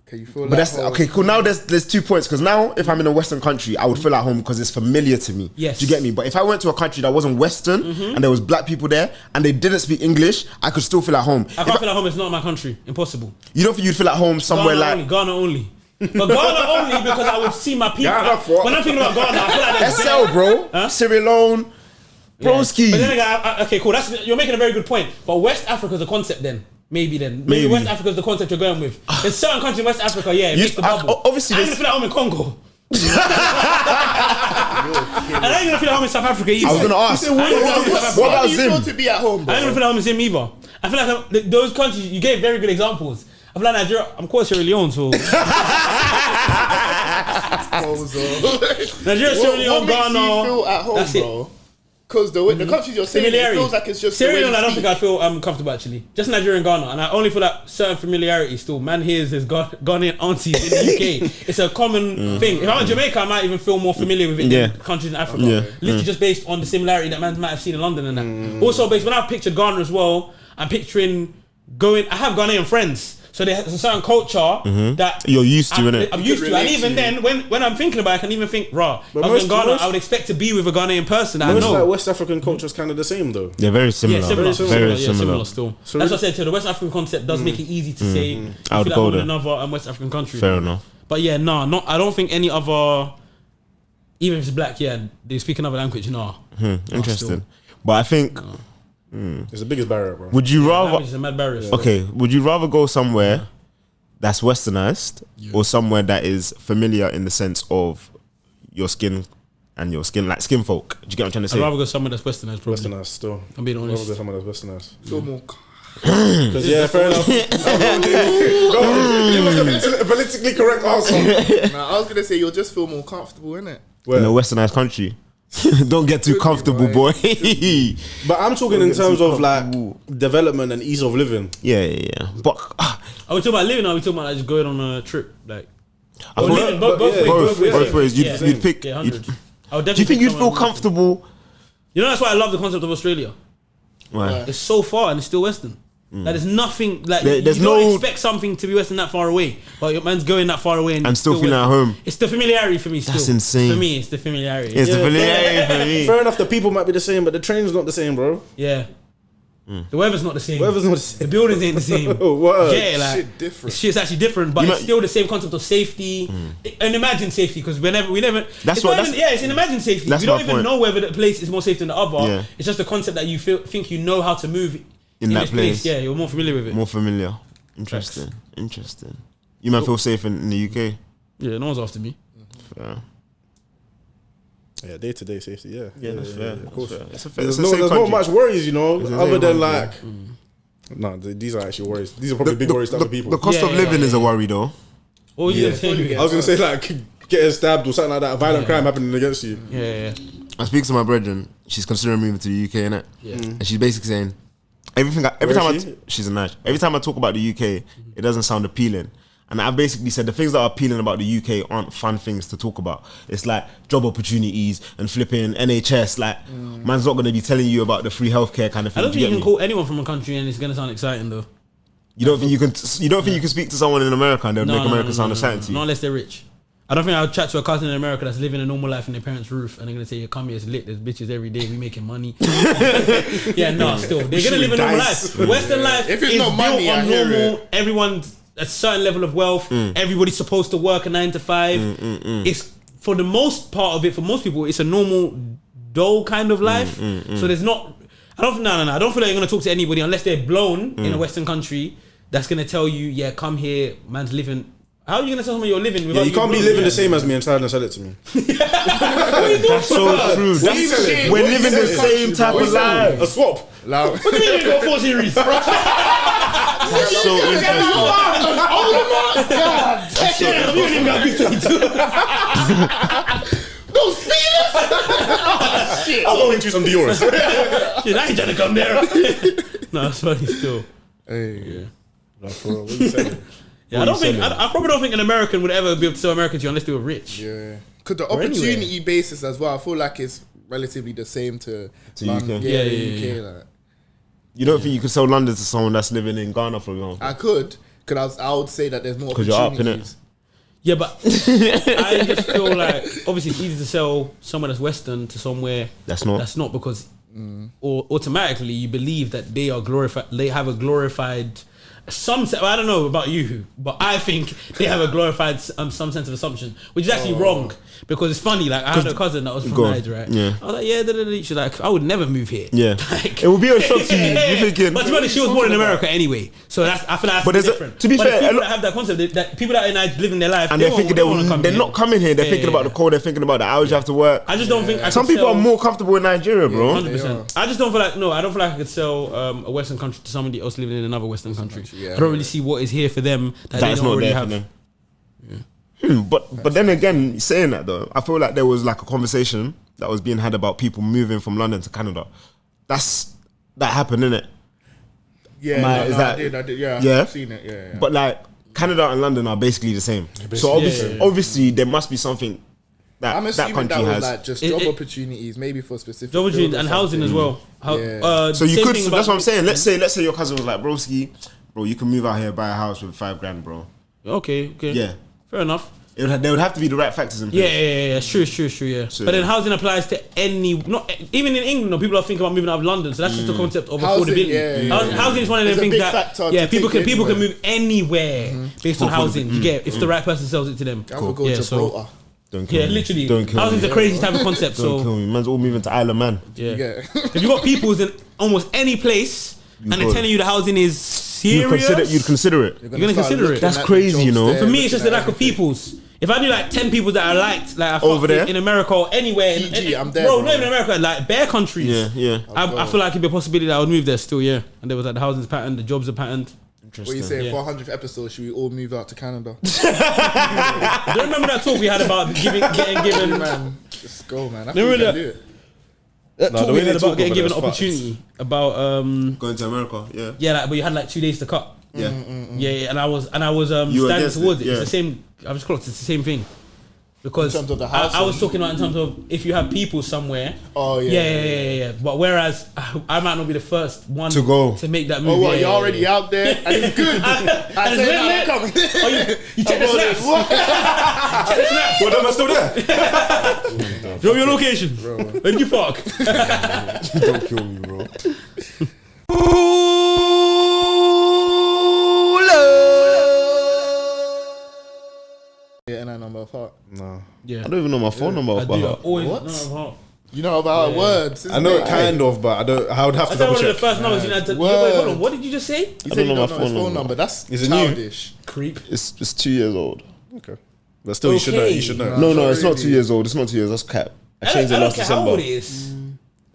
C: Can you feel
B: But that's
C: home?
B: okay. Cool. Now there's 2 points because now if I'm in a Western country, I would feel at home because it's familiar to me.
A: Yes.
B: Do you get me? But if I went to a country that wasn't Western and there was black people there and they didn't speak English, I could still feel at home.
A: I can't feel at home. It's not my country. Impossible.
B: You don't think you'd feel at home somewhere
A: Ghana only. But Ghana only because I would see my people.
D: Ghana for-
A: When I'm thinking about Ghana, I feel like there's
B: SL, bro?
A: Huh?
B: Sierra Leone, broski.
A: But then again, okay, cool. You're making a very good point. But West Africa is a concept then. Maybe West Africa is the concept you're going with. There's certain countries in West Africa, it makes the bubble.
B: Obviously,
A: I ain't gonna feel at home in Congo. And I ain't gonna feel at home in South Africa either.
B: I was gonna ask. What about
C: How do you feel
B: Zim?
C: to be at home, bro?
A: I ain't gonna feel at home in Zim either. I feel like those countries, you gave very good examples. I feel like Nigeria, I'm quite Sierra Leone, so. Nigeria, Sierra Leone,
C: What makes
A: Ghana.
C: you feel at home,
A: That's it.
C: bro? Because the countries you're saying, it feels like it's just
A: Sierra
C: the way
A: Leone,
C: you
A: I don't
C: speak.
A: think I'd feel comfortable actually. Just Nigeria and Ghana, and I only feel like certain familiarity still. Man, here's Ghanaian aunties in the UK. It's a common thing. If I'm in Jamaica, I might even feel more familiar with it than countries in Africa. Literally just based on the similarity that man might have seen in London and that. Also based when I pictured Ghana as well, I'm picturing going. I have Ghanaian friends. So there's a certain culture that
B: You're used to, innit?
A: I'm used to, and even then, when I'm thinking about it, I can even think, if I was in Ghana, I would expect to be with a Ghanaian person that I
D: Most
A: know.
D: like West African culture is kind of the same though.
B: They're very similar.
A: Yeah, similar.
B: Very similar.
A: Still. That's what I said to you, the West African concept does make it easy to say you
B: I would
A: feel like
B: go
A: one
B: there.
A: another West African country.
B: Fair enough.
A: But yeah, I don't think any other, even if it's black, they speak another language,
B: Interesting. But I think,
D: It's the biggest barrier, bro.
B: would you rather?
A: Language is a mad barrier.
B: Okay, would you rather go somewhere that's westernized or somewhere that is familiar in the sense of your skin and your skin, like skin folk? Do you get what I'm trying to say?
A: I'd rather go somewhere that's westernized, probably.
D: Westernized still.
A: I'm being honest.
D: Rather go somewhere that's westernized.
C: Feel more.
D: Because fair enough. Give us the politically correct answer.
C: Nah, I was gonna say you'll just feel more comfortable, innit?
B: In a westernized country. Don't get too comfortable, boy.
D: But I'm talking in terms of like development and ease of living.
B: Yeah. But
A: Are we talking about living or are we talking about like just going on a trip? Like,
B: I thought-
A: living, both ways.
B: both ways. You'd pick.
A: Yeah,
B: you'd-
A: 100. I would
B: do you
A: definitely
B: think you'd
A: pick
B: feel
A: somewhere-
B: comfortable?
A: You know, that's why I love the concept of Australia.
B: Right.
A: It's so far and it's still Western. Like there's nothing like
B: There's
A: you don't
B: no-
A: expect something to be Western that far away, but your man's going that far away and
B: And still feeling
A: Western.
B: at home.
A: It's the familiarity for me. Still.
B: That's insane.
A: For me, it's the familiarity.
B: It's the familiarity for me.
D: Fair enough, the people might be the same, but the train's not the same, bro.
A: Yeah. The weather's not the same.
D: Weather's not the
A: The
D: same.
A: buildings ain't the same.
D: Oh, word.
A: Yeah, like
C: Shit different.
A: Shit's actually different, but
B: You
A: it's
B: might-
A: still the same concept of safety and imagine safety because we never.
B: That's
A: it's
B: what-
A: not
B: that's-
A: even, it's an imagine safety.
B: that's
A: We don't
B: my
A: even
B: point.
A: know whether the place is more safe than the other.
B: Yeah.
A: It's just the concept that you think you know how to move
B: In that
A: this
B: place.
A: Yeah, you're more familiar with it.
B: More familiar. Interesting. You might feel safe in the UK.
A: Yeah, no one's after me.
B: Fair.
D: Yeah, day-to-day safety, yeah.
B: That's fair.
D: Of course.
B: It's a fair.
D: There's
B: It's the same
D: not
B: country.
D: much worries, you know,
B: It's the
D: other
B: same
D: than
B: country.
D: like... No, these are actually worries. These are probably big worries to other people.
B: The cost
A: Yeah,
B: of living
A: yeah,
B: is a worry though.
A: What were you gonna say?
D: I was going to say like getting stabbed or something like that, a violent crime happening against you.
A: Yeah.
B: I speak to my brethren. She's considering moving to the UK, innit?
A: Yeah.
B: And she's basically saying every
D: Where
B: time
D: is she?
B: she's a Nash. Every time I talk about the UK, it doesn't sound appealing. And I basically said the things that are appealing about the UK aren't fun things to talk about. It's like job opportunities and flipping NHS. Like, man's not going to be telling you about the free healthcare kind of thing.
A: I don't
B: Do
A: think you
B: get
A: can
B: me?
A: call anyone from a country and it's gonna sound exciting though.
B: You don't think you can? You don't think you can speak to someone in America and they'll make America sound exciting to you?
A: Not unless they're rich. I don't think I'll chat to a cousin in America that's living a normal life in their parents' roof and they're gonna say, "You come here, it's lit. There's bitches every day. We making money." Yeah, no, still they're gonna live a normal life. Western life
C: If it's
A: is
C: not money,
A: built
C: I
A: on
C: hear
A: normal. Everyone's a certain level of wealth. Everybody's supposed to work a 9 to 5. It's for the most part of it. For most people, it's a normal dull kind of life. So there's not. I don't feel like you're gonna talk to anybody unless they're blown in a Western country. That's gonna tell you, yeah, come here, man's living. How are you gonna tell someone you're living?
D: Yeah,
A: Without
D: you can't be
A: blown?
D: living
A: Yeah.
D: the same as me and try and sell it to me.
B: That's so true.
C: saying?
B: We're
C: What
B: living
C: you
B: the
C: saying?
B: same type of life.
D: A swap.
C: Loud.
A: What do you mean you got 4 series?
B: That's so interesting.
C: Oh my god!
A: Damn, you ain't even got big 22.
C: No, see this?
D: I'll go into some Dior's.
A: Shit, I ain't trying to come there. No, it's funny still.
C: Hey,
D: Like, for real, what are you selling?
A: Yeah, I probably don't think an American would ever be able to sell American to you unless they were rich.
C: Yeah, because the
A: Or
C: opportunity
A: anywhere.
C: basis as well, I feel like it's relatively the same to
B: UK.
C: Yeah,
A: Yeah,
C: the UK.
A: yeah.
C: Like,
B: You don't think you could sell London to someone that's living in Ghana, for example?
C: I could, because I would say that there's more
B: 'Cause you're up,
C: opportunities.
A: Yeah, but I just feel like obviously it's easy to sell somewhere that's Western to somewhere
B: That's not.
A: That's not because or automatically you believe that they are glorified. They have a glorified I don't know about you, but I think they have a glorified some sense of assumption, which is actually wrong because it's funny. Like I had a cousin that was from
B: Go on.
A: Nigeria, right?
B: Yeah.
A: I was like, yeah, she's like, I would never move here.
B: Yeah.
A: Like,
B: It would be a shock to you. You're thinking.
A: but to be honest, she was born in America anyway, so I feel like that's
B: But there's a-
A: different.
B: to be
A: But
B: fair,
A: the
B: a
A: people
B: lot-
A: that have that concept, that people that are living their life,
B: and they're thinking they're not coming here. They're thinking about the cold. They're thinking about the hours you have to work.
A: I just don't think I
B: Some
A: could
B: people
A: sell-
B: are more comfortable in Nigeria, bro.
A: 100%. I just don't feel like I don't feel like I could sell a Western country to somebody else living in another Western country. I don't really see what is here for them that they
B: That's
A: don't
B: not
A: already
B: there
A: have.
B: for them. But then again, saying that though, I feel like there was like a conversation that was being had about people moving from London to Canada. That happened, innit?
C: Yeah, I did. Yeah,
B: Yeah?
C: I've seen it. Yeah.
B: But like Canada and London are basically the same. So obviously there must be something that
C: I'm
B: that
C: assuming
B: country
C: that was
B: has.
C: like just
A: It-
C: job
A: it-
C: opportunities, maybe for specific
A: Job opportunity
C: field or
A: and housing as
C: something.
A: well.
C: Yeah.
B: So you
A: same
B: could.
A: thing
B: That's
A: about-
B: what I'm saying. Let's say your cousin was like, broski, bro, you can move out here, buy a house with $5,000, bro.
A: Okay.
B: Yeah.
A: Fair enough.
B: There would have to be the right factors in place.
A: Yeah. It's true. Yeah.
B: So-
A: But then housing applies to not even in England. No, people are thinking about moving out of London. So that's just the concept of
C: Housing,
A: affordability.
C: yeah.
A: Housing is one of
C: It's
A: them
C: a
A: things
C: big
A: that
C: factor
A: yeah,
C: to
A: people
C: take
A: can
C: anywhere.
A: move anywhere based on housing. You get if the right person sells it to them.
C: I would go
A: Yeah,
C: Gibraltar.
B: Don't kill
A: Yeah,
B: me.
A: literally.
B: Don't kill
A: Housing's
B: me.
A: a crazy type of concept.
B: Don't
A: So
B: kill me. Man's all moving to Isle of Man.
A: yeah.
C: Yeah.
A: If you got people who's in almost any place and they're
B: go.
A: telling you the housing is serious,
B: You'd consider it.
A: You're gonna
C: start
A: consider it.
C: looking
B: That's
C: at the
B: crazy, you
C: jobs
B: know.
C: there,
A: For me, it's just the
C: looking
A: lack
C: at
A: of people's. If I knew like 10 people that I liked, like I fucked
B: Over there?
A: in America or anywhere,
C: PG, I'm there,
A: bro,
C: bro.
A: not even America, like bare countries.
B: Yeah.
A: I feel like it'd be a possibility that I would move there still, yeah. And there was like the housing's patterned, the jobs are patterned.
C: What are you saying?
A: Yeah.
C: 400th episode, should we all move out to Canada?
A: I don't remember that talk we had about getting given.
C: Man, just go, man. I
A: Remember
C: think we
A: that?
C: can do it.
A: That
D: No,
A: talk
D: the
A: we
D: way
A: had
D: they
A: about
D: talk
A: getting
D: about
A: given
D: it
A: an
D: is fucked.
A: opportunity about
B: Going to America, yeah.
A: yeah, like but you had like 2 days to cut.
B: Yeah.
A: Yeah, and I was
B: You were
A: standing
B: against
A: towards
B: it,
A: it.
B: yeah.
A: It's the same. I just clocked. It's the same thing. Because
C: In terms of the
A: I was
C: housing.
A: talking about in terms of if you have people somewhere.
C: Oh, yeah.
A: Yeah. But whereas I might not be the first one
B: To go.
A: to make that move.
C: Oh, what?
A: Yeah,
C: You're
A: yeah,
C: already
A: yeah.
C: out there, and it's good. I say, nah, I'm coming.
A: Oh, you check the snaps. Check the snaps.
D: Well, them are still there.
A: Show me your location. Where did you park?
B: Don't kill me, bro.
C: Yeah, and that number of heart.
D: No.
A: Yeah.
B: I don't even know my phone number
A: I
B: off by
A: do. I
B: heart.
A: always
C: What?
A: no.
C: You know about words.
D: I know it kind of, but I don't. I would have to
A: That's one
D: double
A: of the
D: check.
A: first numbers you had to.
C: Word.
A: Wait, hold on. What did you just say?
C: He
B: I
C: said
B: don't
C: you
B: know my
C: don't know his
B: phone
C: phone
B: number.
C: number. That's
D: Is it new?
C: childish.
A: Creep.
B: It's 2 years old.
D: Okay. But still, you should know.
A: Okay.
D: You should know.
B: No, it's not
C: really.
B: 2 years old. It's not 2 years. That's cap. I changed it
A: I don't
B: last
A: care how old it
B: December.
A: is.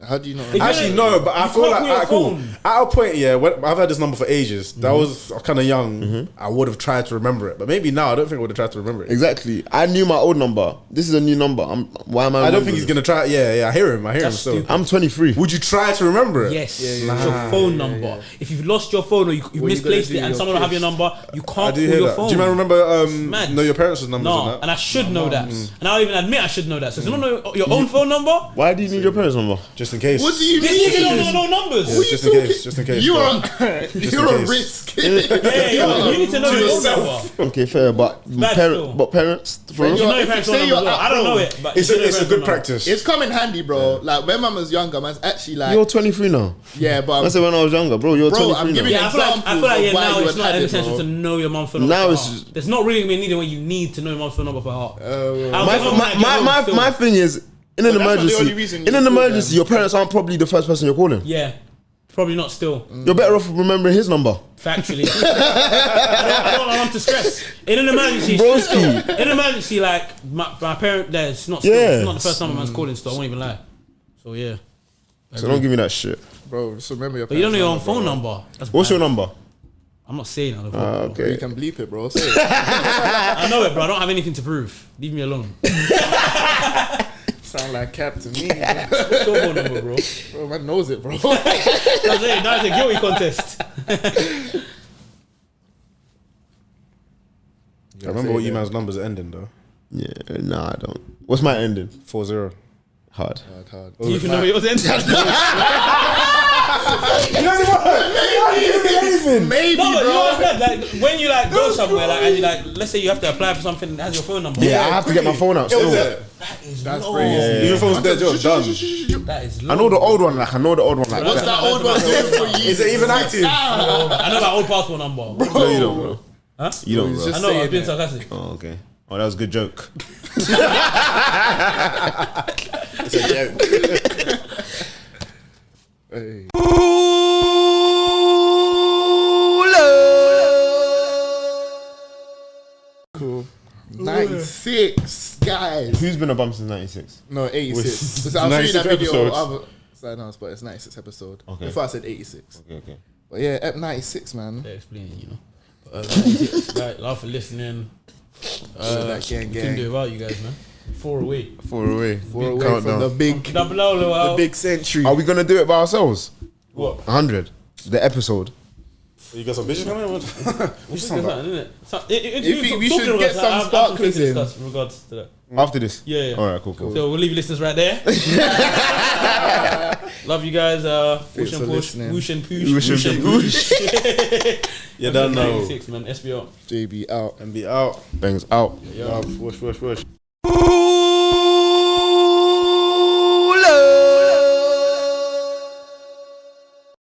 C: How do you know?
A: you
D: Actually,
A: know-
D: no, but I
A: you
D: feel
A: can't
D: like
A: call your
D: alright, cool.
A: phone.
D: At a point, yeah, when I've had this number for ages. That was kind of young. I would have tried to remember it, but maybe now I don't think I would have tried to remember it.
B: Exactly. I knew my old number. This is a new number. Why am I?
D: I don't think
B: remembering
D: he's gonna try. Yeah, I hear him. I hear
A: That's
D: him. So,
A: stupid.
B: I'm 23.
D: would you try to remember it?
A: Yes, it's your phone number. If you've lost your phone or you've
C: you
A: misplaced
C: gonna
A: it
C: do?
A: and
C: You're
A: someone will have your
C: pissed.
A: number, you
D: I
A: can't
D: do
A: call
D: hear
A: your
D: that.
A: phone.
D: Do you remember
A: Mad.
D: know your parents' numbers
A: No,
D: and that?
A: and I should know that. And I'll even admit I should know that. So do you not know your own phone number?
B: Why do you need your parents' number?
D: Just in case.
C: What do you
A: This
C: mean?
A: nigga don't know no numbers.
D: Yeah, just in case. Just in case.
C: You're
D: bro.
C: you're a
D: case.
C: risk.
A: Yeah, you need to know
C: To
A: your own
C: yourself.
A: number.
B: Okay, fair, but
A: Bad still.
B: parents. For
C: When
B: real?
A: You know your
C: If
A: parents'
C: you
A: phone
C: say
A: number as
C: you're
A: well. I don't
C: up,
A: know
C: bro,
A: it, but
D: It's
A: you should know
D: a
A: your
D: good
A: parents' number.
D: practice.
C: It's coming handy, bro. Like when man was younger, man's actually like,
B: You're 23 now.
C: yeah, but
B: I said when I was younger, bro. You're
C: Bro,
B: 23
C: I'm
B: now.
C: giving
A: Yeah, I feel like
C: examples
A: yeah,
C: of why
A: now
C: you
A: it's
C: had
A: not
C: had it,
A: essential
C: bro.
A: to know your mum's phone number.
B: Now
A: by
B: it's
A: heart.
B: just-
A: There's not really a need when you need to know your mum's phone number by heart.
B: My thing is, in an
C: But that's not the only
B: emergency,
C: reason
B: in
C: you
B: an
C: call
B: emergency,
C: them.
B: your parents aren't probably the first person you're calling.
A: Yeah, probably not still.
B: You're better off remembering his number.
A: Factually, I don't want to stress. In an emergency,
B: Broski.
A: in an emergency, like my parent, it's not
B: Yeah.
A: it's not the first time a man's calling, so I won't even lie. So yeah,
B: So don't give me that shit.
C: Bro, just remember your.
A: but you don't know your own
C: parents'
A: phone
C: number,
A: number. That's
B: What's
A: bad.
B: your number?
A: I'm not saying it.
C: bro.
B: Okay.
C: You can bleep it, bro. Say it.
A: I know it, bro. I don't have anything to prove. Leave me alone.
C: Sound like cap to me,
A: What's your phone number, bro?
C: bro. Man knows it, bro.
A: I was saying, now it's a guilty contest.
D: I remember what you man's numbers are ending though.
B: Yeah, nah, I don't. What's my ending?
D: 4-0.
B: Hard.
C: Hard.
A: Do you even know what yours ends?
B: You don't even anything.
C: Maybe,
A: No, but you know
C: bro.
A: what's bad? Like when you like go somewhere, like and you like, let's say you have to apply for something that has your phone number.
B: Yeah, I have to get my phone out still.
C: That's
A: low.
C: crazy.
B: Yeah.
D: Your phone's dead, you're done.
A: That is.
B: I know the old one. Like I know the old one. Like
C: What's that old one doing for you?
D: Is it even active?
A: I know my old passport number.
B: No, you don't, bro.
A: Huh?
B: You don't, bro.
C: Just
A: I know.
C: saying
A: I've been
C: it.
A: sarcastic.
B: Oh, okay. Oh, that was a good joke.
D: It's a joke.
C: Hey. Cool. 96, guys.
B: Who's been a bum since '96?
C: No, 86.
D: With
C: So I'll show you that
D: 96
C: video.
D: episodes.
C: But it's 96 episode.
B: Okay.
C: Before I said 86.
B: Okay.
C: But yeah, Ep 96, man.
A: Yeah, explain, you know. But, right, love for listening.
C: That gang.
A: Couldn't do it without you guys, man. 4 away.
B: 4 away.
C: We're away from the big century.
B: Are we gonna do it by ourselves?
D: What?
B: 100. The episode.
D: You got some bitches coming? What?
A: We should
C: get some sparklers in.
A: In regards to that.
B: After this.
A: Yeah.
B: All right. Cool.
A: So we'll leave you listeners right there. Love you guys. Push and
C: for
A: push.
C: listening.
A: Whoosh and poosh.
B: Whoosh and
A: poosh.
D: You don't know.
A: 96, man. SB out.
C: JB out.
D: And be out.
B: Bangs out.
D: Love. Whoosh.